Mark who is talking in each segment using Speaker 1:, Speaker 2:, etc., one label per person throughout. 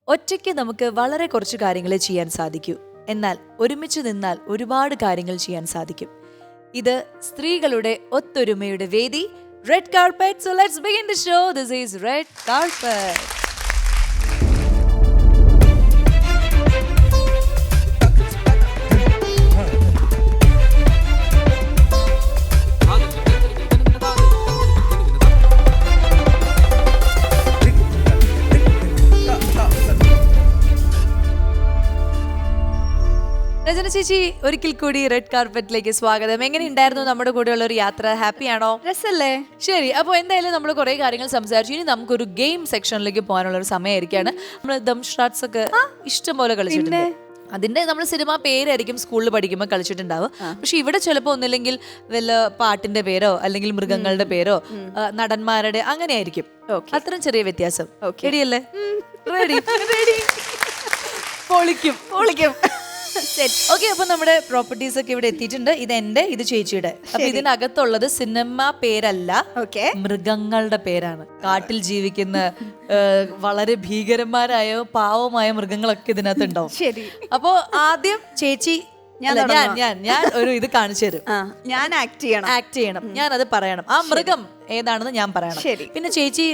Speaker 1: ഒറ്റയ്ക്ക് നമുക്ക് വളരെ കുറച്ച് കാര്യങ്ങളെ ചെയ്യാൻ സാധിക്കൂ. എന്നാൽ ഒരുമിച്ച് നിന്നാൽ ഒരുപാട് കാര്യങ്ങൾ ചെയ്യാൻ സാധിക്കും. ഇത് സ്ത്രീകളുടെ ഒത്തൊരുമയുടെ വേദി red carpet. So let's begin the show. This is Red Carpet. രചന ചേച്ചി, ഒരിക്കൽ കൂടി റെഡ് കാർപ്പറ്റിലേക്ക് സ്വാഗതം. എങ്ങനെ ഉണ്ടായിരുന്നു നമ്മുടെ കൂടെയുള്ള ഒരു യാത്ര? ഹാപ്പി ആണോ?
Speaker 2: രസല്ലേ?
Speaker 1: ശരി, അപ്പോൾ എന്തായാലും നമ്മൾ കുറേ കാര്യങ്ങൾ സംസാരിച്ചു. ഇനി നമുക്കൊരു ഗെയിം സെക്ഷനിലേക്ക് പോകാനുള്ള ഒരു സമയമായിരിക്കാണ്. നമ്മൾ ദം ഷാട്ട്സ് ഒക്കെ ഇഷ്ടം പോലെ കളിച്ചിട്ടുണ്ട്. അതിന്റെ നമ്മൾ സിനിമ പേരായിരിക്കും സ്കൂളിൽ പഠിക്കുമ്പോൾ കളിച്ചിട്ടുണ്ടാവും. പക്ഷെ ഇവിടെ ചിലപ്പോൾ ഒന്നില്ലെങ്കിൽ വല്ല പാട്ടിന്റെ പേരോ അല്ലെങ്കിൽ മൃഗങ്ങളുടെ പേരോ നടന്മാരുടെ അങ്ങനെ ആയിരിക്കും. അത്രയും ചെറിയ വ്യത്യാസം. റെഡിയല്ലേ? റെഡി റെഡി പൊളിക്കും പൊളിക്കും. ഓക്കെ, അപ്പൊ നമ്മുടെ പ്രോപ്പർട്ടീസ് ഒക്കെ ഇവിടെ എത്തിയിട്ടുണ്ട്. ഇത് എന്റെ, ഇത് ചേച്ചിയുടെ. അപ്പൊ ഇതിനകത്തുള്ളത് സിനിമ പേരല്ല, മൃഗങ്ങളുടെ പേരാണ്. കാട്ടിൽ ജീവിക്കുന്ന വളരെ ഭീകരന്മാരായ പാവമായ മൃഗങ്ങളൊക്കെ ഇതിനകത്ത് ഉണ്ടാവും. അപ്പൊ ആദ്യം ചേച്ചി ഞാൻ ഒരു ഇത് കാണിച്ചു തരും.
Speaker 2: ഞാൻ ആക്ട്
Speaker 1: ചെയ്യണം, ഞാൻ അത് പറയണം. ആ മൃഗം ഏതാണെന്ന് ഞാൻ പറയണം. പിന്നെ ചേച്ചി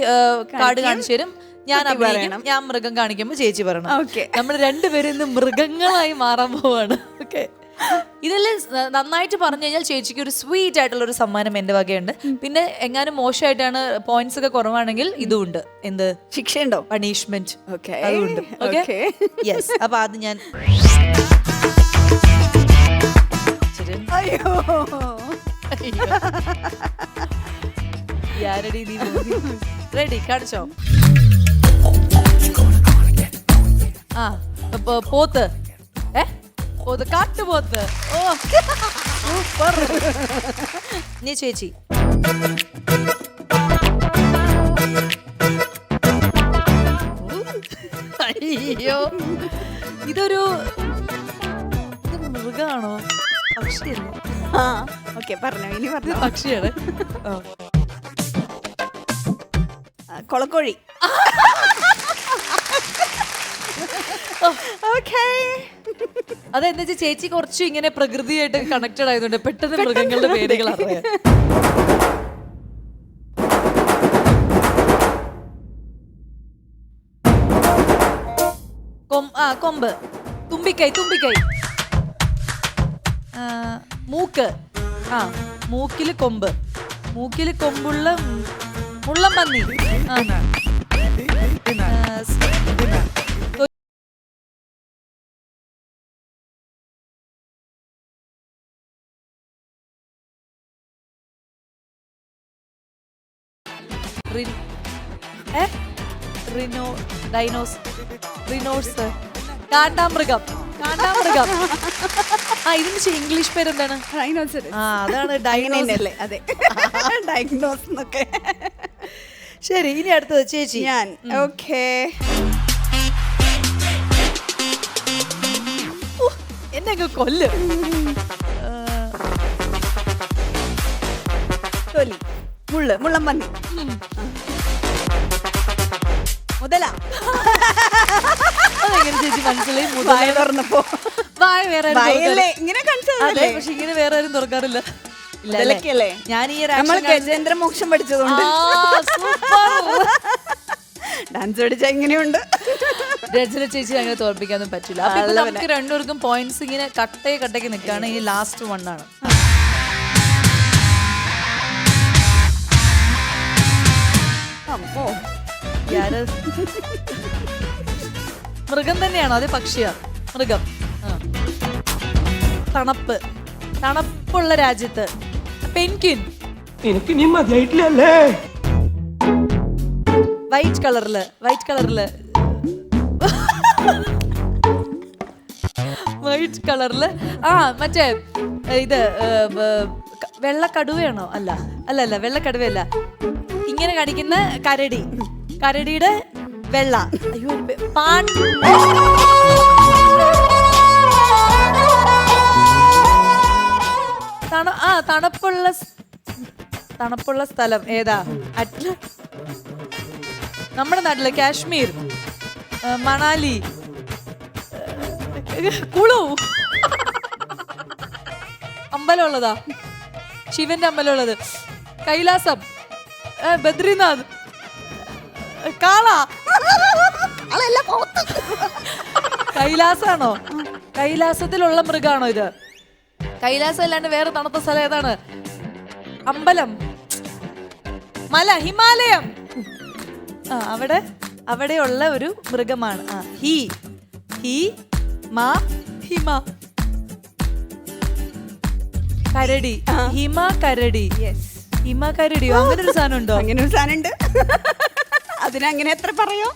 Speaker 1: കാർഡ് കാണിച്ചു തരും, ഞാൻ അഭിനയിക്കണം. ഞാൻ മൃഗം കാണിക്കുമ്പോ ചേച്ചി പറയണം. നമ്മൾ രണ്ടുപേരും ഇന്ന് മൃഗങ്ങളായി മാറാൻ പോവാണ്. ഓക്കെ, ഇതെല്ലാം നന്നായിട്ട് പറഞ്ഞു കഴിഞ്ഞാൽ ചേച്ചിക്ക് ഒരു സ്വീറ്റ് ആയിട്ടുള്ള ഒരു സമ്മാനം എന്റെ വകയുണ്ട്. പിന്നെ എങ്ങാനും മോശമായിട്ടാണ് പോയിന്റ്സ് ഒക്കെ കുറവാണെങ്കിൽ ഇതും ഉണ്ട്. എന്ത്
Speaker 2: ശിക്ഷയുണ്ടോ?
Speaker 1: പണിഷ്മെന്റ് അതുണ്ട്. Okay, yes. അപ്പൊ അത് ഞാൻ റെഡി കാണിച്ചോ? ആ, പോത്ത്. പോത്ത്, കാട്ടുപോത്ത്. ഓ സൂപ്പർ. നീ ചേച്ചി. അയ്യോ, ഇതൊരു മൃഗാണോ? പക്ഷിയല്ലേ?
Speaker 2: പറഞ്ഞോ, ഇനി പറഞ്ഞു.
Speaker 1: പക്ഷിയാണ്.
Speaker 2: കൊളക്കോഴി.
Speaker 1: അതെന്താ വെച്ചാൽ ചേച്ചി കുറച്ച് ഇങ്ങനെ പ്രകൃതിയായിട്ട് കണക്റ്റഡ് ആയതുകൊണ്ട് പെട്ടെന്ന് മൃഗങ്ങളുടെ പേരുകൾ അറിയാം. കൊമ്പ്, തുമ്പിക്കൈ. മൂക്ക്. മൂക്കില് കൊമ്പ്. മൂക്കില് കൊമ്പുള്ള മുള്ളംപന്നി. റിനോസ്. കാണ്ടാമൃഗം. ഇതിന് ഇംഗ്ലീഷ് പേരെന്താണ്? അതാണ് ഡൈനോസ്.
Speaker 2: അതെ, ഡയഗ്നോസ് എന്നൊക്കെ.
Speaker 1: ശരി, ഇനി അടുത്തത് ചേച്ചി.
Speaker 2: ഞാൻ. ഓക്കേ,
Speaker 1: എന്നെ അങ്ങ് കൊല്ല്.
Speaker 2: തൊലി. മുള്ളംപന്നി. മുതല.
Speaker 1: ചേച്ചി മനസ്സിലായി.
Speaker 2: വായ തുറന്നപ്പോ
Speaker 1: വേറെ
Speaker 2: ഇങ്ങനെ കാണിച്ചതല്ലേ?
Speaker 1: പക്ഷെ ഇങ്ങനെ വേറെ ആരും തുറക്കാറില്ല.
Speaker 2: ഞാൻ ഈ ഗജേന്ദ്രമോക്ഷം പഠിച്ചതുകൊണ്ട് ഡാൻസ് പഠിച്ച ഇങ്ങനെയുണ്ട്.
Speaker 1: രചന ചേച്ചി അങ്ങനെ തോൽപ്പിക്കാനൊന്നും പറ്റില്ല. നമുക്ക് രണ്ടുപേർക്കും പോയിന്റ്സ് ഇങ്ങനെ കട്ടയ്ക്ക് നിൽക്കുകയാണ്. ഇനി ലാസ്റ്റ് 1 ആണ്. മൃഗം തന്നെയാണോ? അത് പക്ഷിയാണ്. മൃഗം. തണുപ്പുള്ള രാജ്യത്ത്. പെൻഗ്വിൻ. വൈറ്റ് കളറില്. മറ്റേ ഇത് വെള്ളക്കടുവയാണോ? അല്ല വെള്ളക്കടുവയല്ല. ഇങ്ങനെ കാണിക്കുന്ന കരടിയുടെ വെള്ള. അയ്യോ, പാൺ. തണുപ്പുള്ള സ്ഥലം ഏതാ? നമ്മുടെ നാട്ടില് കാശ്മീർ. മണാലി, കുളു, അമ്പലമുള്ളതാ, ശിവന്റെ അമ്പലമുള്ളത്, കൈലാസം, ബദ്രിനാഥ്, കാള. കൈലാസാണോ? കൈലാസത്തിലുള്ള മൃഗാണോ ഇത്? കൈലാസം അല്ലാണ്ട് വേറെ തണുത്ത സ്ഥലം ഏതാണ്? അമ്പലം, മല, ഹിമാലയം. അവിടെയുള്ള ഒരു മൃഗമാണ്. ഹിമ കരടി, ഹിമ കരടി. ഹിമ കരടിയോ? അങ്ങനെ ഒരു സാധനം ഉണ്ടോ?
Speaker 2: അങ്ങനെ ഒരു സാധനം ഉണ്ട്. അതിനങ്ങനെ എത്ര പറയോ?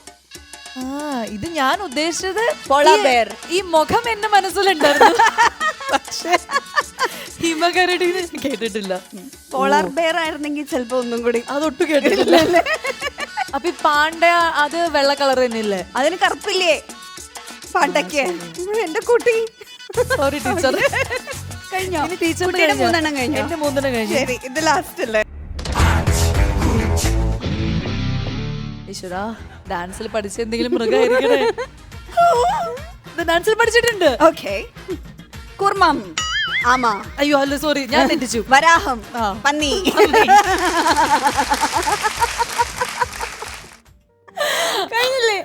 Speaker 1: ഇത് ഞാൻ ഉദ്ദേശിച്ചത്
Speaker 2: പോളാർ ബെയർ.
Speaker 1: ഈ മുഖം എന്റെ മനസ്സിലുണ്ടായിരുന്നു, പക്ഷേ ഹിമകരടി കേട്ടിട്ടില്ല.
Speaker 2: പോളാർ ബെയർ ആയിരുന്നെങ്കിൽ ചിലപ്പോ ഒന്നും കൂടി.
Speaker 1: അതൊട്ടും കേട്ടിട്ടില്ല. അപ്പൊ ഈ പാണ്ട അത് വെള്ള കളർ തന്നെയല്ലേ?
Speaker 2: അതിന് കറുപ്പില്ലേ പാണ്ടയ്ക്ക്? എന്റെ കുട്ടി.
Speaker 1: Sorry teacher.
Speaker 2: കഴിഞ്ഞോ?
Speaker 1: ടീച്ചറിന്റെ
Speaker 2: 3 എണ്ണം കഴിഞ്ഞു.
Speaker 1: എന്റെ 3 എണ്ണം കഴിഞ്ഞു.
Speaker 2: ശരി, ഇത് ലാസ്റ്റ് അല്ലേ?
Speaker 1: ഈശ്വരാ, ഡാൻസിൽ പഠിച്ച എന്തെങ്കിലും മൃഗമായിരിക്കണേ. ഡാൻസിൽ പഠിച്ചിട്ടുണ്ട്.
Speaker 2: ഓക്കെ. കുർമം, ആമ.
Speaker 1: അയ്യോ അല്ല, സോറി, ഞാൻ തെറ്റിച്ചു.
Speaker 2: വരാഹം, പന്നി. കഴിഞ്ഞില്ലേ?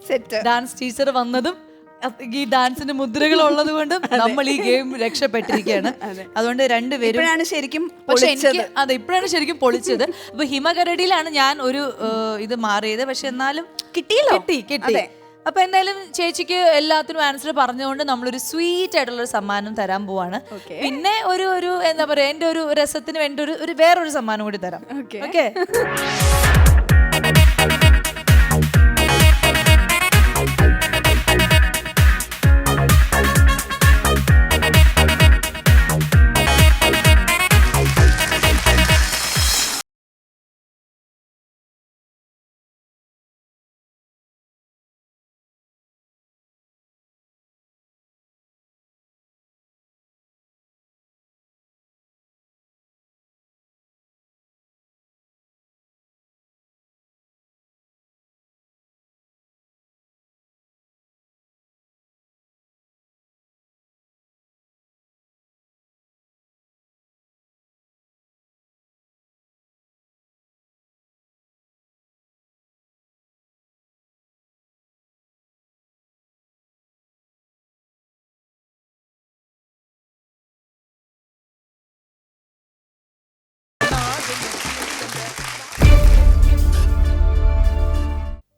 Speaker 2: സെറ്റ്.
Speaker 1: ഡാൻസ് ടീച്ചർ വന്നതും ഈ ഡാൻസിന്റെ മുദ്രകൾ ഉള്ളത് കൊണ്ടും നമ്മൾ ഈ ഗെയിം രക്ഷപ്പെട്ടിരിക്കുകയാണ്. അതുകൊണ്ട് രണ്ടുപേരും
Speaker 2: ശരിക്കും
Speaker 1: ഇപ്പോഴാണ് ശരിക്കും പൊളിച്ചത്. അപ്പൊ ഹിമകരടിയിലാണ് ഞാൻ ഒരു ഇത് മാറിയത്. പക്ഷെ എന്നാലും കിട്ടി. അപ്പൊ എന്തായാലും ചേച്ചിക്ക് എല്ലാത്തിനും ആൻസർ പറഞ്ഞുകൊണ്ട് നമ്മളൊരു സ്വീറ്റ് ആയിട്ടുള്ള ഒരു സമ്മാനം തരാൻ പോവാണ്. പിന്നെ ഒരു എന്താ പറയാ, എന്റെ ഒരു രസത്തിന് വേണ്ടി ഒരു വേറൊരു സമ്മാനം കൂടി തരാം. ഓക്കെ.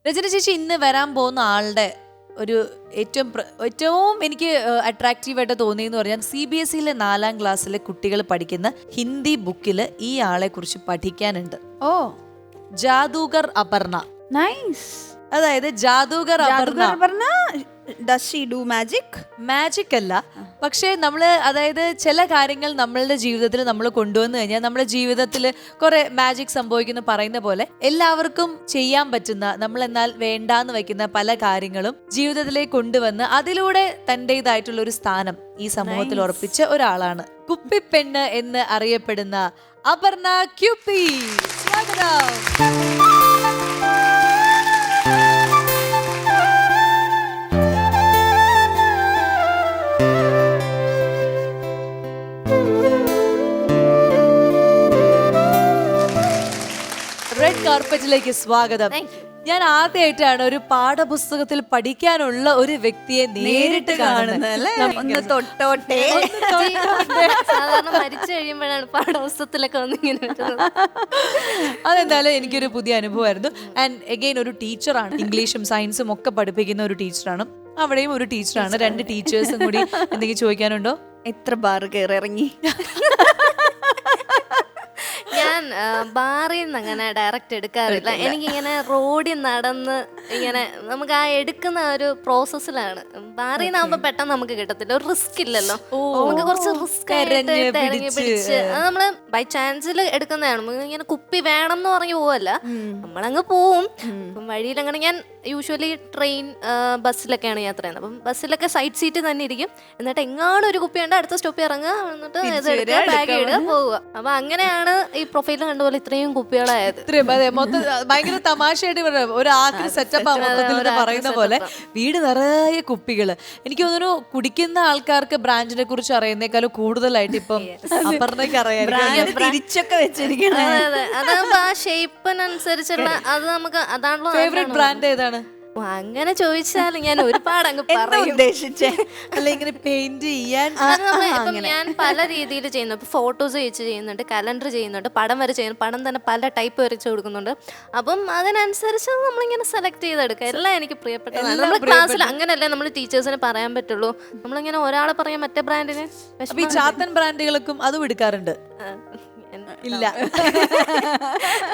Speaker 1: രചന ചേച്ചി, ഇന്ന് വരാൻ പോകുന്ന ആളുടെ ഒരു ഏറ്റവും എനിക്ക് അട്രാക്റ്റീവായിട്ട് തോന്നിയെന്ന് പറഞ്ഞാൽ CBSE 4ാം ക്ലാസ്സിലെ കുട്ടികൾ പഠിക്കുന്ന ഹിന്ദി ബുക്കിൽ ഈ ആളെ കുറിച്ച് പഠിക്കാനുണ്ട്. ജാദൂഗർ അപർണ.
Speaker 2: നൈസ്.
Speaker 1: അതായത് ജാദൂഗർ Aparna
Speaker 2: Does she do magic?
Speaker 1: Magic അല്ല, പക്ഷേ നമ്മള് അതായത് ചില കാര്യങ്ങൾ നമ്മളുടെ ജീവിതത്തിൽ നമ്മൾ കൊണ്ടുവന്നു കഴിഞ്ഞാൽ നമ്മുടെ ജീവിതത്തിൽ കുറെ മാജിക് സംഭവിക്കുന്ന പറയുന്ന പോലെ എല്ലാവർക്കും ചെയ്യാൻ പറ്റുന്ന, നമ്മൾ എന്നാൽ വേണ്ടാന്ന് വെക്കുന്ന പല കാര്യങ്ങളും ജീവിതത്തിലേക്ക് കൊണ്ടുവന്ന് അതിലൂടെ തന്റേതായിട്ടുള്ള ഒരു സ്ഥാനം ഈ സമൂഹത്തിൽ ഉറപ്പിച്ച ഒരാളാണ് കുപ്പിപ്പെണ്ണ് എന്ന് അറിയപ്പെടുന്ന അപർണ ക്യൂപ്പി. സ്വാഗതം. റെഡ് കാർപ്പറ്റിലേക്ക് സ്വാഗതം. ഞാൻ ആദ്യമായിട്ടാണ് ഒരു പാഠപുസ്തകത്തിൽ പഠിക്കാനുള്ള ഒരു വ്യക്തിയെ നേരിട്ട് കാണുന്നത്.
Speaker 3: സാധാരണ മരിച്ചു കഴിയുമ്പോഴാണ് പാഠപുസ്തകത്തിലൊക്കെ വന്നിങ്ങനെ.
Speaker 1: അതെന്തായാലും എനിക്കൊരു പുതിയ അനുഭവമായിരുന്നു. ആൻഡ് അഗെയിൻ ഒരു ടീച്ചറാണ്, ഇംഗ്ലീഷും സയൻസും ഒക്കെ പഠിപ്പിക്കുന്ന ഒരു ടീച്ചറാണ്. അവിടെയും ഒരു ടീച്ചറാണ്. 2 ടീച്ചേഴ്സും കൂടി എന്തെങ്കിലും ചോദിക്കാനുണ്ടോ?
Speaker 2: എത്ര ബാർ കയറി ഇറങ്ങി?
Speaker 3: ഞാൻ ബാറിൽ നിന്ന് അങ്ങനെ ഡയറക്റ്റ് എടുക്കാറില്ല. എനിക്കിങ്ങനെ റോഡിൽ നടന്ന് ഇങ്ങനെ നമുക്ക് ആ എടുക്കുന്ന ഒരു പ്രോസസ്സിലാണ്. ബാറിൽ നിന്നാകുമ്പോ പെട്ടെന്ന് നമുക്ക് കിട്ടത്തില്ല, ഒരു റിസ്ക് ഇല്ലല്ലോ. നമുക്ക് കുറച്ച് റിസ്ക് ആയിട്ട് ഇറങ്ങി പിടിച്ച് അത് നമ്മള് ബൈ ചാൻസിൽ എടുക്കുന്നതാണ്. ഇങ്ങനെ കുപ്പി വേണം എന്ന് പറഞ്ഞു പോവല്ല, നമ്മളങ്ങ് പോവും. വഴിയിൽ അങ്ങനെ ഞാൻ യൂഷ്വലി ട്രെയിൻ ബസ്സിലൊക്കെയാണ് യാത്ര ചെയ്യുന്നത്. അപ്പം ബസ്സിലൊക്കെ സൈഡ് സീറ്റ് തന്നെ ഇരിക്കും. എന്നിട്ട് എങ്ങാനും ഒരു കുപ്പിയുണ്ട്, അടുത്ത സ്റ്റോപ്പിൽ ഇറങ്ങുക, എന്നിട്ട് ഇതെടുക്കുക, ബാഗ് ഇടുക, പോവുക. അപ്പൊ അങ്ങനെയാണ് ഈ പ്രൊഫൈലിൽ കണ്ടുപോലെ ഇത്രയും കുപ്പികളായത്.
Speaker 1: അതെ, മൊത്തം ഭയങ്കര തമാശയായിട്ട് ഒരു ആക്രി സെറ്റപ്പ് മൊത്തത്തിൽ പറയുന്ന പോലെ വീട് നിറയെ കുപ്പികള്. എനിക്ക് തോന്നുന്നു കുടിക്കുന്ന ആൾക്കാർക്ക് ബ്രാൻഡിനെ കുറിച്ച് അറിയുന്നേക്കാളും കൂടുതലായിട്ട് ഇപ്പം അപർണയ്ക്ക് അറിയാം.
Speaker 2: തിരിച്ചൊക്കെ വെച്ചിരിക്കണം.
Speaker 3: അതെ, അതാകുമ്പോ ആ ഷേപ്പിനനുസരിച്ചുള്ള അത് നമുക്ക് അതാണല്ലോ.
Speaker 1: ഫേവറേറ്റ് ബ്രാൻഡ് ഏതാണ്?
Speaker 3: അങ്ങനെ ചോദിച്ചാൽ ഞാൻ ഒരുപാട് അങ്ങ് പറയും.
Speaker 2: ഉദ്ദേശിച്ചേ
Speaker 1: അല്ല, ഇങ്ങനെ പെയിന്റ് ചെയ്യാൻ
Speaker 3: ഇപ്പം ഞാൻ പല രീതിയിൽ ചെയ്യുന്നു. ഇപ്പൊ ഫോട്ടോസ് വെച്ച് ചെയ്യുന്നുണ്ട്, കലണ്ടർ ചെയ്യുന്നുണ്ട്, പടം വരെ ചെയ്യുന്നു. പടം തന്നെ പല ടൈപ്പ് വരച്ച് കൊടുക്കുന്നുണ്ട്. അപ്പം അതിനനുസരിച്ച് നമ്മളിങ്ങനെ സെലക്ട് ചെയ്തെടുക്കുക. എല്ലാം എനിക്ക് പ്രിയപ്പെട്ടതാണ്. നമ്മൾ ക്ലാസ്സിൽ അങ്ങനെയല്ലേ നമ്മൾ ടീച്ചേഴ്സിന് പറയാൻ പറ്റുള്ളൂ. നമ്മളിങ്ങനെ ഒരാളെ പറയാൻ മറ്റേ ബ്രാൻഡിന്
Speaker 1: ഈ ചാത്തൻ ബ്രാൻഡുകൾക്കും അതും എടുക്കാറുണ്ട്. ഇല്ല,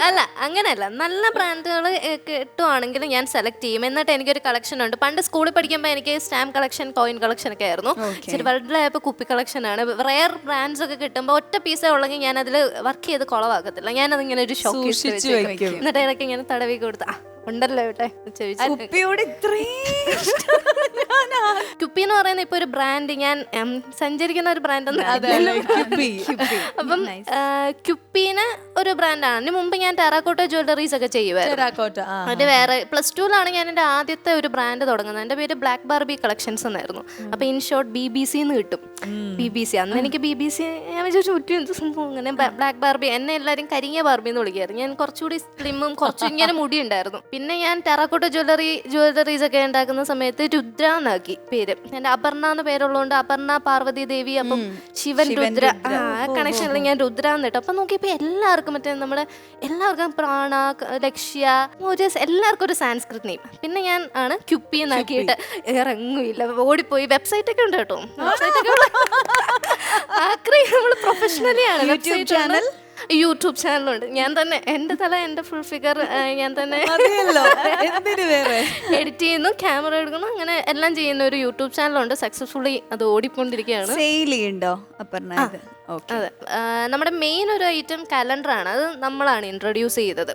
Speaker 3: അല്ല അങ്ങനെയല്ല. നല്ല ബ്രാൻഡുകൾ കിട്ടുവാണെങ്കിൽ ഞാൻ സെലക്ട് ചെയ്യും. എന്നിട്ട് എനിക്കൊരു കളക്ഷൻ ഉണ്ട്. പണ്ട് സ്കൂളിൽ പഠിക്കുമ്പോൾ എനിക്ക് സ്റ്റാമ്പ് കളക്ഷൻ, കോയിൻ കളക്ഷൻ ഒക്കെ ആയിരുന്നു. ഇച്ചിരി വലുതായപ്പോൾ കുപ്പി കളക്ഷൻ ആണ്. റെയർ ബ്രാൻഡ്സ് ഒക്കെ കിട്ടുമ്പോൾ ഒറ്റ പീസേ ഉള്ളെങ്കിൽ ഞാൻ അതിൽ വർക്ക് ചെയ്ത് കുളവാക്കത്തില്ല. ഞാനതിങ്ങനെ ഒരു ഷോക്ക് എന്നിട്ട് ഇടയ്ക്ക് ഇങ്ങനെ തടവി കൊടുത്ത ഉണ്ടല്ലോ ഇവിടെ
Speaker 2: കുപ്പിയോട് ഇത്രയും
Speaker 3: കുപ്പി എന്ന് പറയുന്ന ഇപ്പൊ ഒരു ബ്രാൻഡ്, ഞാൻ സഞ്ചരിക്കുന്ന ഒരു ബ്രാൻഡ് ഒന്നും അപ്പം ക്യുപ്പീന് ഒരു ബ്രാൻഡാണ്. അതിന് മുമ്പ് ഞാൻ ടെറാക്കോട്ട ജ്വല്ലറീസ് ഒക്കെ ചെയ്യുമായിരുന്നു. അത് വേറെ പ്ലസ് 2 ഞാൻ എൻ്റെ ആദ്യത്തെ ഒരു ബ്രാൻഡ് തുടങ്ങുന്നത്. എൻ്റെ പേര് ബ്ലാക്ക് ബാർബി കളക്ഷൻസ് എന്നായിരുന്നു. അപ്പൊ ഇൻ ഷോർട്ട് BBC എന്ന് കിട്ടും. BBC അന്ന് എനിക്ക് BBC ഞാൻ വിചാരിച്ചു എന്ത് സംഭവം അങ്ങനെ ബ്ലാക്ക് ബാർബി. എന്നെ എല്ലാവരും കരിങ്ങിയ ബാർബി എന്ന് വിളിക്കായിരുന്നു. ഞാൻ കുറച്ചുകൂടി സ്ലിമ്മും കുറച്ചും ഇങ്ങനെ മുടി ഉണ്ടായിരുന്നു. പിന്നെ ഞാൻ ടെറാക്കോട്ട ജ്വല്ലറീസ് ഒക്കെ ഉണ്ടാക്കുന്ന സമയത്ത് രുദ്ര എന്നാക്കി പേര്. എൻ്റെ അപർണ എന്ന പേരുള്ളതുകൊണ്ട് അപർണ പാർവതി ദേവി, അപ്പം ശിവൻ രുദ്ര, ആ കണക്ഷനിൽ ഞാൻ രുദ്ര എന്നിട്ട്. അപ്പൊ നോക്കിയപ്പോ എല്ലാവർക്കും മറ്റേ നമ്മുടെ എല്ലാവർക്കും പ്രാണ, ലക്ഷ്യ, എല്ലാവർക്കും ഒരു സാൻസ്ക്രിറ്റ് നെയിം. പിന്നെ ഞാൻ ആണ് ക്യുപ്പി എന്നാക്കിയിട്ട് ഇറങ്ങുമില്ല, ഓടിപ്പോയി. വെബ്സൈറ്റ് ഒക്കെ ഉണ്ട് കേട്ടോ. നമ്മൾ പ്രൊഫഷണലി ആണ്. യൂട്യൂബ് ചാനലുണ്ട്. ഞാൻ തന്നെ എൻ്റെ എൻ്റെ ഫുൾ ഫിഗർ ഞാൻ തന്നെ എഡിറ്റ് ചെയ്യുന്നു, ക്യാമറ എടുക്കുന്നു, അങ്ങനെ എല്ലാം ചെയ്യുന്ന ഒരു യൂട്യൂബ് ചാനലുണ്ട്. സക്സസ്ഫുള്ളി അത് ഓടിക്കൊണ്ടിരിക്കുകയാണ്.
Speaker 2: സെയിൽ ചെയ്യുന്നുണ്ടോ അപർണ?
Speaker 3: അതെ, നമ്മുടെ മെയിൻ ഒരു ഐറ്റം കലണ്ടറാണ്. അത് നമ്മളാണ് ഇൻട്രൊഡ്യൂസ് ചെയ്തത്.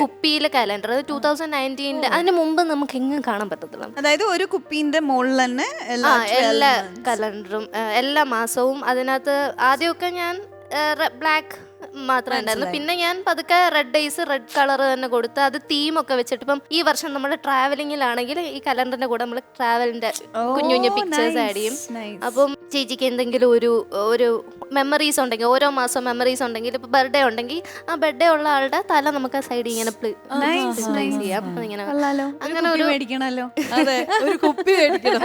Speaker 3: കുപ്പിയിലെ കലണ്ടർ. അത് 2019. അതിന് മുമ്പ് നമുക്ക് എങ്ങും കാണാൻ പറ്റത്തില്ല.
Speaker 2: അതായത് ഒരു കുപ്പീന്റെ മുകളിൽ തന്നെ
Speaker 3: എല്ലാ കലണ്ടറും എല്ലാ മാസവും. അതിനകത്ത് ആദ്യമൊക്കെ ഞാൻ ബ്ലാക്ക് മാത്രമേ ഉണ്ടായിരുന്നു. പിന്നെ ഞാൻ പതുക്കെ റെഡ് ഡേയ്സ് റെഡ് കളർ തന്നെ കൊടുത്ത് അത് തീമൊക്കെ വെച്ചിട്ട്, ഇപ്പം ഈ വർഷം നമ്മൾ ട്രാവലിംഗിലാണെങ്കിൽ ഈ കലണ്ടറിന്റെ കൂടെ നമ്മൾ ട്രാവലിന്റെ കുഞ്ഞു കുഞ്ഞു പിക്ചേഴ്സ് ആഡ് ചെയ്യും. അപ്പം ചേച്ചിക്ക് എന്തെങ്കിലും ഒരു മെമ്മറീസ് ഉണ്ടെങ്കിൽ, ഓരോ മാസം മെമ്മറീസ് ഉണ്ടെങ്കിൽ, ഇപ്പൊ ബർത്ത്ഡേ ഉണ്ടെങ്കിൽ ആ ബർത്ത്ഡേ ഉള്ള ആളുടെ തല നമുക്ക് സൈഡ് ഇങ്ങനെ പ്ലേസ് ചെയ്യാം. ഇങ്ങനെ അങ്ങനെ ഒരു
Speaker 2: മേടിക്കണല്ലോ.
Speaker 1: അതെ, ഒരു കുപ്പി മേടിക്കണം.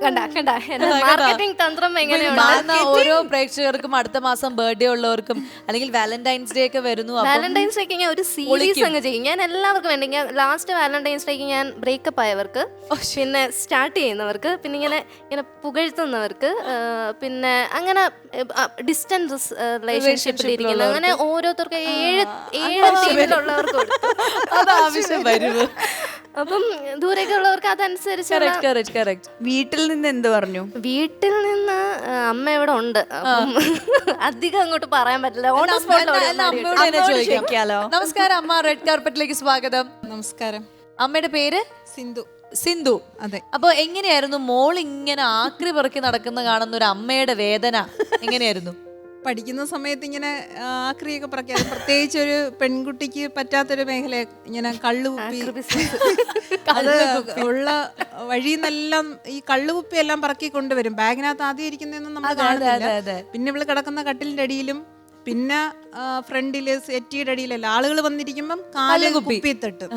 Speaker 3: മാർക്കറ്റിംഗ് തന്ത്രം എങ്ങനെയാണ്?
Speaker 1: ഓരോ പ്രേക്ഷകർക്കും അടുത്ത മാസം ബർത്ത്ഡേ ഉള്ളവർക്കും അല്ലെങ്കിൽ വാലന്റൈൻസ് ഡേ ഒക്കെ വരുന്നു.
Speaker 3: വാലന്റൈൻസ് ഡേക്ക് ഞാൻ ഒരു സീരീസ് അങ്ങ് ചെയ്യും. ഞാൻ എല്ലാവർക്കും വേണ്ടി ലാസ്റ്റ് വാലന്റൈൻസ് ഡേക്ക് ഞാൻ ബ്രേക്കപ്പ് ആയവർക്ക്, പിന്നെ സ്റ്റാർട്ട് ചെയ്യുന്നവർക്ക്, പിന്നെ ഇങ്ങനെ പുകഴ്ത്തുന്നവർക്ക്, പിന്നെ അങ്ങനെ ഡിസ്റ്റൻസ് റിലേഷൻഷിപ്പിൽ ഇരിക്കുന്ന, അങ്ങനെ ഓരോരുത്തർക്ക് 7 ടീമിലുള്ളവർക്ക് കൊടുത്തു.
Speaker 1: ആവശ്യം വരുന്നു.
Speaker 3: അപ്പം ദൂരേക്ക് ഉള്ളവർക്ക് അതനുസരിച്ച്.
Speaker 2: വീട്ടിൽ നിന്ന് എന്ത് പറഞ്ഞു?
Speaker 3: വീട്ടിൽ നിന്ന് അമ്മ ഇവിടെ ഉണ്ട്. അധികം അങ്ങോട്ട് പറയാൻ പറ്റില്ല.
Speaker 1: നമസ്കാരം അമ്മ, റെഡ് കാർപ്പറ്റിലേക്ക് സ്വാഗതം.
Speaker 4: നമസ്കാരം.
Speaker 1: അമ്മയുടെ പേര്
Speaker 4: സിന്ധു.
Speaker 1: സിന്ധു.
Speaker 4: അതെ.
Speaker 1: അപ്പൊ എങ്ങനെയായിരുന്നു മോൾ ഇങ്ങനെ ആക്രി പെറുക്കി നടക്കുന്ന കാണുന്ന ഒരു അമ്മയുടെ വേദന എങ്ങനെയായിരുന്നു?
Speaker 4: പഠിക്കുന്ന സമയത്ത് ഇങ്ങനെ ആക്രിയൊക്കെ പറക്കാതെ, പ്രത്യേകിച്ച് ഒരു പെൺകുട്ടിക്ക് പറ്റാത്തൊരു മേഖല ഇങ്ങനെ കള്ളുകുപ്പി. അത് ഉള്ള വഴിയിൽ നിന്നെല്ലാം ഈ കള്ളുകുപ്പി എല്ലാം പറക്കി കൊണ്ടുവരും. ബാഗിനകത്ത് ആദ്യം ഇരിക്കുന്നതൊന്നും നമ്മൾ കാണുന്നില്ല. പിന്നെ ഇവള് കിടക്കുന്ന കട്ടിലിന്റെ അടിയിലും പിന്നെ ഫ്രണ്ടില് സെറ്റിയുടെ അടിയിലല്ല ആളുകൾ വന്നിരിക്കുമ്പം കാല് കുപ്പി തട്ടും.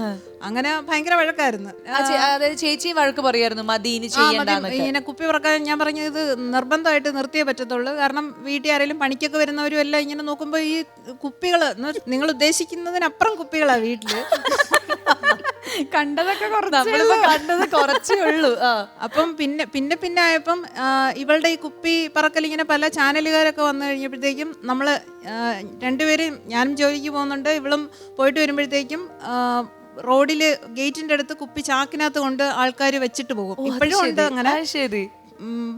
Speaker 4: അങ്ങനെ ഭയങ്കര വഴക്കായിരുന്നു.
Speaker 1: ചേച്ചിയും വഴക്ക് പറയായിരുന്നു, മതി ഇനി ചെയ്യണ്ട.
Speaker 4: ഇങ്ങനെ കുപ്പി പറക്കാൻ ഞാൻ പറഞ്ഞത് ഇത് നിർബന്ധമായിട്ട് നിർത്തിയേ പറ്റത്തുള്ളൂ. കാരണം വീട്ടിൽ ആരെങ്കിലും പണിക്കൊക്കെ വരുന്നവരും എല്ലാം ഇങ്ങനെ നോക്കുമ്പോൾ ഈ കുപ്പികള് നിങ്ങൾ ഉദ്ദേശിക്കുന്നതിനപ്പുറം കുപ്പികളാ വീട്ടില്.
Speaker 2: കണ്ടതൊക്കെ
Speaker 1: കണ്ടത് കുറച്ചേ ഉള്ളൂ.
Speaker 4: അപ്പം പിന്നെ ആയപ്പം ഇവളുടെ ഈ കുപ്പി പറക്കൽ ഇങ്ങനെ പല ചാനലുകാരൊക്കെ വന്നു കഴിഞ്ഞപ്പോഴത്തേക്കും നമ്മള് രണ്ടുപേരും, ഞാനും ജോലിക്ക് പോകുന്നുണ്ട്, ഇവളും പോയിട്ട് വരുമ്പോഴത്തേക്കും റോഡില് ഗേറ്റിന്റെ അടുത്ത് കുപ്പി ചാക്കിനകത്ത് കൊണ്ട് ആൾക്കാർ വെച്ചിട്ട് പോകും. ഇപ്പോഴും ഉണ്ട് അങ്ങനെ.
Speaker 1: ശരി.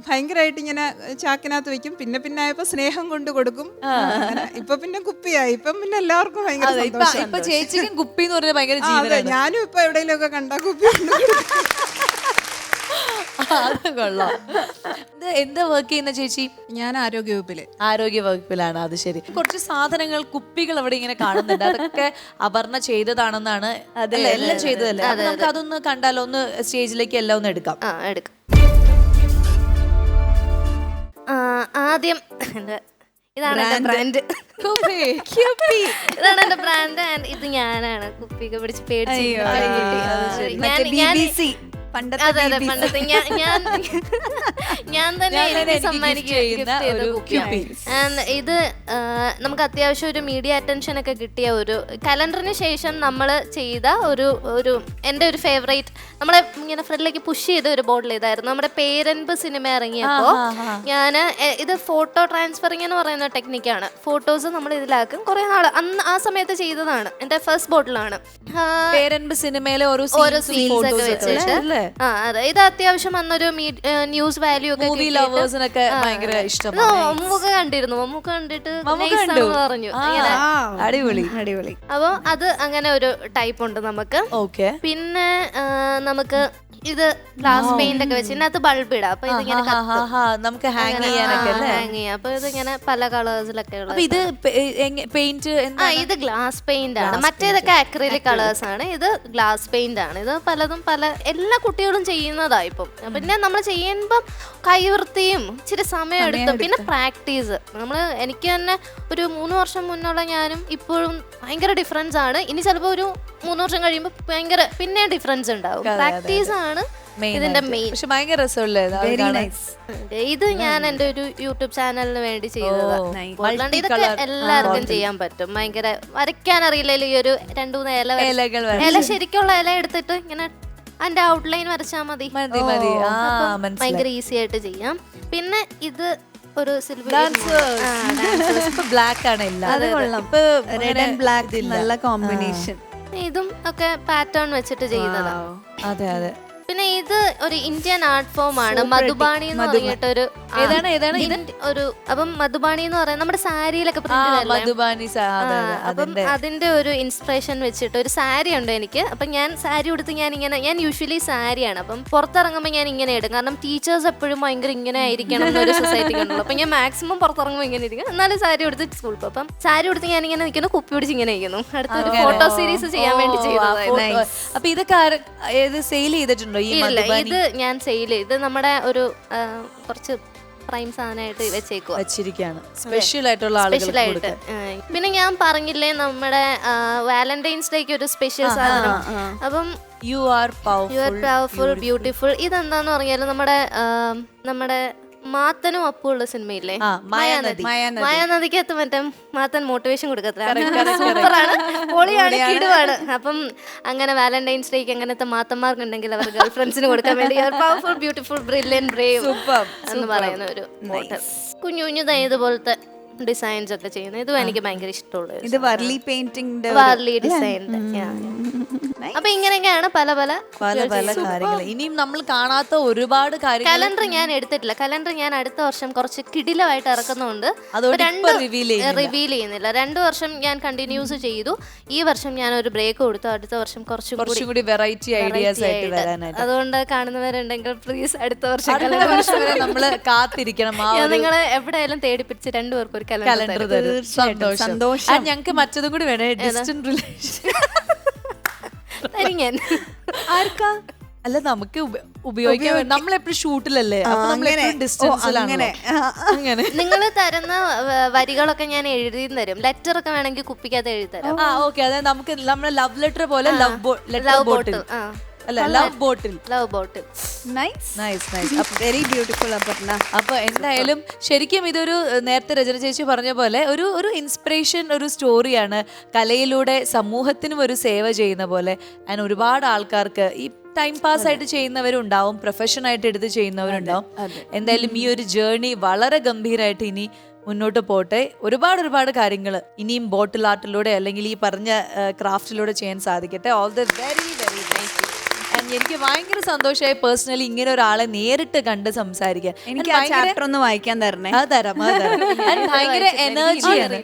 Speaker 4: ഭയങ്കരമായിട്ട് ഇങ്ങനെ ചാക്കിനകത്ത് വെക്കും. പിന്നെ ആയപ്പോ സ്നേഹം കൊണ്ട് കൊടുക്കും. അങ്ങനെ ഇപ്പൊ പിന്നെ കുപ്പിയായി. ഇപ്പം പിന്നെ എല്ലാവർക്കും ഭയങ്കര സന്തോഷം.
Speaker 1: ഇപ്പൊ ചേച്ചിക്കും കുപ്പി എന്ന് പറഞ്ഞാൽ ഭയങ്കര
Speaker 4: അതെ,
Speaker 1: ജീവനാണ്.
Speaker 4: ഞാനും ഇപ്പൊ എവിടെയെങ്കിലും ഒക്കെ കണ്ടാ കുപ്പി കൊണ്ട് കൊടുക്കും.
Speaker 1: അത് കൊള്ളാം. എന്താ വർക്ക് ചെയ്യുന്ന ചേച്ചി?
Speaker 4: ഞാൻ ആരോഗ്യ വകുപ്പില്.
Speaker 1: ആരോഗ്യ വകുപ്പിലാണ്. അത് ശരി. കുറച്ച് സാധനങ്ങൾ, കുപ്പികൾ അവിടെ ഇങ്ങനെ കാണുന്നുണ്ട്. അതൊക്കെ അപർണ ചെയ്തതാണെന്നാണ്. അല്ലേ? എല്ലാം ചെയ്തതല്ലേ? അപ്പൊ നമുക്ക് അതൊന്ന് കണ്ടാലോ? ഒന്ന് സ്റ്റേജിലേക്ക് എല്ലാം ഒന്ന് എടുക്കാം.
Speaker 3: എടുക്കാം. ആദ്യം ഇതാണ് എന്റെ ബ്രാൻഡ്. ഇതാണ് എന്റെ ബ്രാൻഡ്. ഇത് ഞാനാണ് കുപ്പിയൊക്കെ പിടിച്ച് പേടിച്ച് പണ്ടത്തെ ഞാൻ തന്നെ എനിക്ക് സമ്മാനിക്കുന്ന ഒരു കുപ്പി. ഇത് നമുക്ക് അത്യാവശ്യം ഒരു മീഡിയ അറ്റൻഷൻ ഒക്കെ കിട്ടിയ ഒരു കലണ്ടറിന് ശേഷം നമ്മൾ ചെയ്ത ഒരു എൻ്റെ ഒരു ഫേവറേറ്റ്, നമ്മളെ ഇങ്ങനെ ഫ്രണ്ടിലേക്ക് പുഷ് ചെയ്ത ഒരു ബോട്ടിൽ ഇതായിരുന്നു. നമ്മുടെ പേരൻപ് സിനിമ ഇറങ്ങിയപ്പോ ഞാൻ ഇത് ഫോട്ടോ ട്രാൻസ്ഫറിങ് എന്ന് പറയുന്ന ടെക്നിക്കാണ്. ഫോട്ടോസ് നമ്മൾ ഇതിലാക്കും. കുറെ നാൾ അന്ന് ആ സമയത്ത് ചെയ്തതാണ്. എൻ്റെ ഫസ്റ്റ് ബോട്ടിലാണ്.
Speaker 1: പേരൻപ് സിനിമയിലെ ഓരോ
Speaker 3: സീൻസ് ഒക്കെ വെച്ചിട്ട് അതെ, ഇത് അത്യാവശ്യം അന്നൊരു ന്യൂസ് വാല്യൂ ഒക്കെ മമ്മൂക്ക കണ്ടിരുന്നു. മമ്മൂക്ക കണ്ടിട്ട് പറഞ്ഞു.
Speaker 1: അടിപൊളി.
Speaker 3: അപ്പൊ അത് അങ്ങനെ ഒരു ടൈപ്പ് ഉണ്ട് നമുക്ക്. പിന്നെ നമുക്ക് ഇത് ഗ്ലാസ് പെയിന്റ് ഒക്കെ വെച്ച് ഇതിനകത്ത് ബൾബ് ഇടാം. അപ്പൊ ഇതിങ്ങനെ
Speaker 1: നമുക്ക് ഹാങ് ചെയ്യാം.
Speaker 3: അപ്പൊ ഇതിങ്ങനെ പല കളേഴ്സിലൊക്കെ ഉള്ളത്.
Speaker 1: ഇത് പെയിന്റ്
Speaker 3: ഇത് ഗ്ലാസ് പെയിന്റ് ആണ്. മറ്റേതൊക്കെ അക്രിലിക് കളേഴ്സ് ആണ്. ഇത് ഗ്ലാസ് പെയിന്റ് ആണ്. ഇത് പലതും എല്ലാ കുട്ടികളും ചെയ്യുന്നതാ ഇപ്പം. പിന്നെ നമ്മൾ ചെയ്യുമ്പം കൈവൃത്തിയും ഇച്ചിരി സമയം എടുത്തും പിന്നെ പ്രാക്ടീസ്. എനിക്ക് തന്നെ ഒരു 3 വർഷം മുന്നുള്ള ഞാനും ഇപ്പോഴും ഭയങ്കര ഡിഫറൻസ് ആണ്. ഇനി ചിലപ്പോ ഒരു 3 വർഷം കഴിയുമ്പോൾ ഭയങ്കര പിന്നെ ഡിഫറൻസ് ഉണ്ടാവും. പ്രാക്ടീസ് ആണ് ഇതിന്റെ മെയിൻ.
Speaker 1: പക്ഷെ ഭയങ്കര രസമല്ലേ?
Speaker 3: ഇത് ഞാൻ എന്റെ ഒരു യൂട്യൂബ് ചാനലിന് വേണ്ടി ചെയ്തതാണ്. ഇതൊക്കെ എല്ലാവർക്കും ചെയ്യാൻ പറ്റും. ഭയങ്കര വരയ്ക്കാൻ അറിയില്ലെങ്കിൽ ഈ ഒരു 2-3 ഇല ശരിക്കുള്ള ഇല എടുത്തിട്ട് ഇങ്ങനെ അതിന്റെ ഔട്ട്ലൈൻ വരച്ചാൽ മതി. ഭയങ്കര ഈസി ആയിട്ട് ചെയ്യാം. പിന്നെ ഇത് ഒരു
Speaker 1: ബ്ലാക്ക് ആണ്.
Speaker 2: നല്ല കോമ്പിനേഷൻ.
Speaker 3: ഇതും ഒക്കെ പാറ്റേൺ വെച്ചിട്ട് ചെയ്യുന്നതാണ്.
Speaker 1: അതെ അതെ.
Speaker 3: പിന്നെ ഇത് ഒരു ഇന്ത്യൻ ആർട്ട് ഫോം ആണ്. മധുബാണി എന്ന് പറഞ്ഞിട്ടൊരു ഒരു അപ്പം മധുബാണി എന്ന് പറയുന്നത് നമ്മുടെ സാരിയിലൊക്കെ അപ്പം അതിന്റെ ഒരു ഇൻസ്പിറേഷൻ വെച്ചിട്ട് ഒരു സാരി ഉണ്ട് എനിക്ക്. അപ്പം ഞാൻ സാരി ഉടുത്ത് ഞാൻ യൂഷ്വലി സാരിയാണ്. അപ്പം പുറത്തിറങ്ങുമ്പോൾ ഞാൻ ഇങ്ങനെ ഇടും. കാരണം ടീച്ചേഴ്സ് എപ്പോഴും ഭയങ്കര ഇങ്ങനെ ആയിരിക്കണം എന്നൊരു സൊസൈറ്റി ഉണ്ടല്ലോ. അപ്പം ഞാൻ മാക്സിമം പുറത്തിറങ്ങുമ്പോൾ ഇങ്ങനെ ഇരിക്കും. എന്നാലും സാരി ഉടുത്ത് സ്കൂളിൽ പോകും. അപ്പം സാരി ഉടുത്ത് ഞാൻ ഇങ്ങനെ നിൽക്കുന്നു, കുപ്പി പിടിച്ച് ഇങ്ങനെ ഇരിക്കുന്നു. അടുത്തൊരു ഫോട്ടോ സീരീസ് ചെയ്യാൻ വേണ്ടി ചെയ്തതായിരുന്നു.
Speaker 1: അപ്പൊ ഇതൊക്കെ സെയിൽ ചെയ്തിട്ടുണ്ടോ?
Speaker 3: ഇത് ഞാൻ സെയിൽ ചെയ്ത് നമ്മുടെ ഒരു കുറച്ച് പ്രൈം സാധനമായിട്ട് വെച്ചേക്കുവാണ്.
Speaker 1: സ്പെഷ്യൽ ആയിട്ട്.
Speaker 3: പിന്നെ ഞാൻ പറഞ്ഞില്ലേ നമ്മുടെ വാലന്റൈൻസ് ഡേക്ക് ഒരു സ്പെഷ്യൽ സാധനം. അപ്പം
Speaker 1: യു ആർ പവർഫുൾ
Speaker 3: ബ്യൂട്ടിഫുൾ. ഇതെന്താന്ന് പറഞ്ഞാൽ നമ്മുടെ മാത്തനും അപ്പുള്ള സിനിമയില്ലേ മായാനദിക്കകത്ത് മറ്റേ മാത്തൻ മോട്ടിവേഷൻ കൊടുക്കത്തില്ല. സൂപ്പറാണ്, പൊളിയാണ്, കിടുവാണ്. അപ്പം അങ്ങനെ വാലന്റൈൻസ് ഡേക്ക് അങ്ങനത്തെ മാത്തന്മാർക്ക് ഉണ്ടെങ്കിൽ അവർ ഗേൾ ഫ്രണ്ട്സിന് കൊടുക്കാൻ വേണ്ടി പവർഫുൾ ബ്യൂട്ടിഫുൾ ബ്രില്യന്റ് ബ്രേവ് എന്ന് പറയുന്ന ഒരു മോട്ടർ. കുഞ്ഞു കുഞ്ഞു ഇതുപോലത്തെ ഡിസൈൻസ് ഒക്കെ ചെയ്യുന്നത് ഇതും എനിക്ക് ഭയങ്കര ഇഷ്ടമുള്ളത്.
Speaker 2: ഇത് വർലി പെയിന്റിംഗ്
Speaker 3: വർലി ഡിസൈൻ. അപ്പൊ ഇങ്ങനെയൊക്കെയാണ് പല
Speaker 1: കാര്യങ്ങൾ. ഇനിയും നമ്മൾ കാണാത്ത ഒരുപാട് കാര്യങ്ങൾ.
Speaker 3: കലണ്ടർ ഞാൻ എടുത്തിട്ടില്ല. കലണ്ടർ ഞാൻ അടുത്ത വർഷം കുറച്ച് കിടിലമായിട്ട് ഇറക്കുന്നുണ്ട്. റിവീൽ ചെയ്യുന്നില്ല. 2 വർഷം ഞാൻ കണ്ടിന്യൂസ് ചെയ്തു. ഈ വർഷം ഞാൻ ഒരു ബ്രേക്ക് കൊടുത്തു. അടുത്ത വർഷം കുറച്ചും കൂടി
Speaker 1: വെറൈറ്റി ഐഡിയാസ് ആയിട്ട് വരാനായിട്ട്.
Speaker 3: അതുകൊണ്ട് കാണുന്നവരുണ്ടെങ്കിൽ പ്ലീസ് അടുത്ത വർഷം
Speaker 1: നമ്മള് കാത്തിരിക്കണം.
Speaker 3: നിങ്ങൾ എവിടെയായാലും തേടി പിടിച്ച് 2 പേർക്ക് ഒരു
Speaker 1: കലണ്ടർ തരും. സന്തോഷം. ഞങ്ങക്ക് മറ്റതും കൂടി വേണേ, ഡിസ്റ്റന്റ് റിലേഷൻ. അല്ല, നമുക്ക് ഉപയോഗിക്കാൻ നമ്മളെപ്പോഴും ഷൂട്ടിലല്ലേ,
Speaker 3: നിങ്ങൾ തരുന്ന വരികളൊക്കെ ഞാൻ എഴുതി തരും. ലെറ്റർ ഒക്കെ വേണമെങ്കിൽ കുപ്പിക്കകത്ത് എഴുതി തരാം.
Speaker 1: അതായത് നമുക്ക് നമ്മുടെ ലവ് ലെറ്റർ പോലെ love bottle love bottle.
Speaker 2: Very beautiful Aparna.
Speaker 1: അപ്പൊ എന്തായാലും ശരിക്കും ഇതൊരു നേരത്തെ രചന ചേച്ചി പറഞ്ഞ പോലെ ഒരു ഇൻസ്പിറേഷൻ, ഒരു സ്റ്റോറിയാണ്. കലയിലൂടെ സമൂഹത്തിനും ഒരു സേവ ചെയ്യുന്ന പോലെ. അതിന് ഒരുപാട് ആൾക്കാർക്ക് ഈ ടൈം പാസ് ആയിട്ട് ചെയ്യുന്നവരുണ്ടാവും, പ്രൊഫഷനായിട്ട് എടുത്ത് ചെയ്യുന്നവരുണ്ടാവും. എന്തായാലും ഈ ഒരു ജേർണി വളരെ ഗംഭീരമായിട്ട് ഇനി മുന്നോട്ട് പോട്ടെ. ഒരുപാട് കാര്യങ്ങൾ ഇനിയും ബോട്ടിൽ ആർട്ടിലൂടെ അല്ലെങ്കിൽ ഈ പറഞ്ഞ ക്രാഫ്റ്റിലൂടെ ചെയ്യാൻ സാധിക്കട്ടെ. All the very very nice. എനിക്ക് ഭയങ്കര സന്തോഷമായി പേഴ്സണലി ഇങ്ങനെ ഒരാളെ നേരിട്ട് കണ്ട് സംസാരിക്കാൻ.
Speaker 2: എനിക്ക് ആ ചാപ്റ്റർ ഒന്ന് വായിക്കാൻ തരണേ.
Speaker 1: അത് തരാം. And ഭയങ്കര എനർജിയാണ്.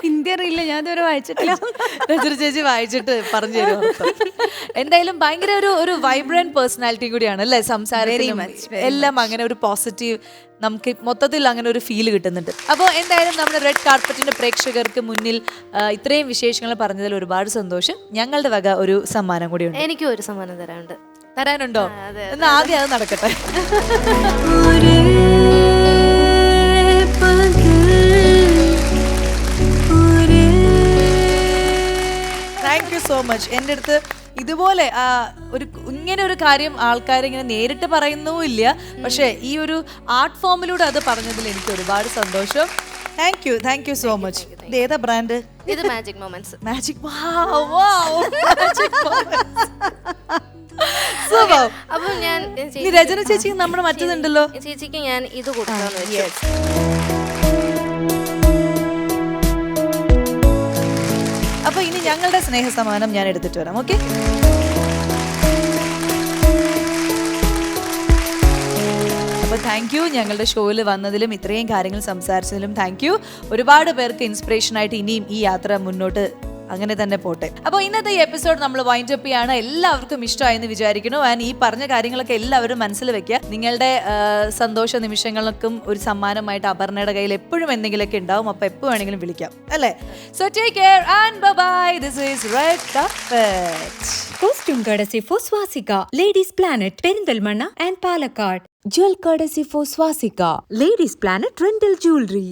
Speaker 2: ഹിന്ദി അറിയില്ല, ഞാൻ ഇതുവരെ വായിച്ചിട്ടില്ല.
Speaker 1: രജനി ചേച്ചി വായിച്ചിട്ട് പറഞ്ഞു തരും. എന്തായാലും ഭയങ്കര ഒരു വൈബ്രന്റ് പേഴ്സണാലിറ്റി കൂടിയാണ് അല്ലേ സംസാരത്തിലും എല്ലാം. അങ്ങനെ ഒരു പോസിറ്റീവ് നമുക്ക് മൊത്തത്തിൽ അങ്ങനെ ഒരു ഫീൽ കിട്ടുന്നുണ്ട്. അപ്പോൾ എന്തായാലും നമ്മുടെ റെഡ് കാർപ്പറ്റിന്റെ പ്രേക്ഷകർക്ക് മുന്നിൽ ഇത്രയും വിശേഷങ്ങൾ പറഞ്ഞതിൽ ഒരുപാട് സന്തോഷം. ഞങ്ങളുടെ വക ഒരു സമ്മാനം കൂടിയുണ്ട്.
Speaker 3: എനിക്കും ഒരു സമ്മാനം തരാനുണ്ട്.
Speaker 1: തരാനുണ്ടോ? എന്നാൽ ആദ്യം അത് നടക്കട്ടെ. Thank you so much. എൻ്റെ അടുത്ത് ഇതുപോലെ ഇങ്ങനെ ഒരു കാര്യം ആൾക്കാരിങ്ങനെ നേരിട്ട് പറയുന്നുമില്ല, പക്ഷേ ഈ ഒരു ആർട്ട് ഫോമിലൂടെ അത് പറഞ്ഞതിൽ എനിക്ക് ഒരുപാട് സന്തോഷം. Thank you so much. ഇത് ഏതാ ബ്രാൻഡ്?
Speaker 3: ഇത് മാജിക് മൊമെന്റ്സ്.
Speaker 1: മാജിക്.
Speaker 3: അപ്പൊ ഞാൻ
Speaker 1: രചന ചേച്ചി നമ്മുടെ മറ്റേതുണ്ടല്ലോ,
Speaker 3: ചേച്ചിക്ക് ഞാൻ ഇത് കൊടുക്കാന്ന് വെച്ചു.
Speaker 1: അപ്പൊ ഇനി ഞങ്ങളുടെ സ്നേഹ സമ്മാനം ഞാൻ എടുത്തിട്ട് വരാം. ഓക്കെ, അപ്പോൾ താങ്ക് യു. ഞങ്ങളുടെ ഷോയിൽ വന്നതിലും ഇത്രയും കാര്യങ്ങൾ സംസാരിച്ചതിലും താങ്ക് യു. ഒരുപാട് പേർക്ക് ഇൻസ്പിറേഷൻ ആയിട്ട് ഇനിയും ഈ യാത്ര മുന്നോട്ട് അങ്ങനെ തന്നെ പോട്ടെ. അപ്പോൾ ഇന്നത്തെ ഈ എപ്പിസോഡ് നമ്മൾ വൈൻഡ് അപ്പ് ചെയ്യാണ്. എല്ലാവർക്കും ഇഷ്ടമായെന്ന് വിചാരിക്കുന്നു. ആൻഡ് ഈ പറഞ്ഞ കാര്യങ്ങളൊക്കെ എല്ലാവരും മനസ്സിൽ വെക്കുക. നിങ്ങളുടെ സന്തോഷ നിമിഷങ്ങൾക്കും ഒരു സമ്മാനമായിട്ട് അപർണയുടെ കയ്യിൽ എപ്പോഴും എന്തെങ്കിലുമൊക്കെ ഉണ്ടാവും. അപ്പോൾ എപ്പോൾ വേണമെങ്കിലും വിളിക്കാം അല്ലേ? So take care and bye. This is red carpet.
Speaker 5: Costume courtesy for Swastika, Ladies Planet, Perindalmanna and Palakkad. Jewel courtesy for Swastika, Ladies Planet Rental Jewelry.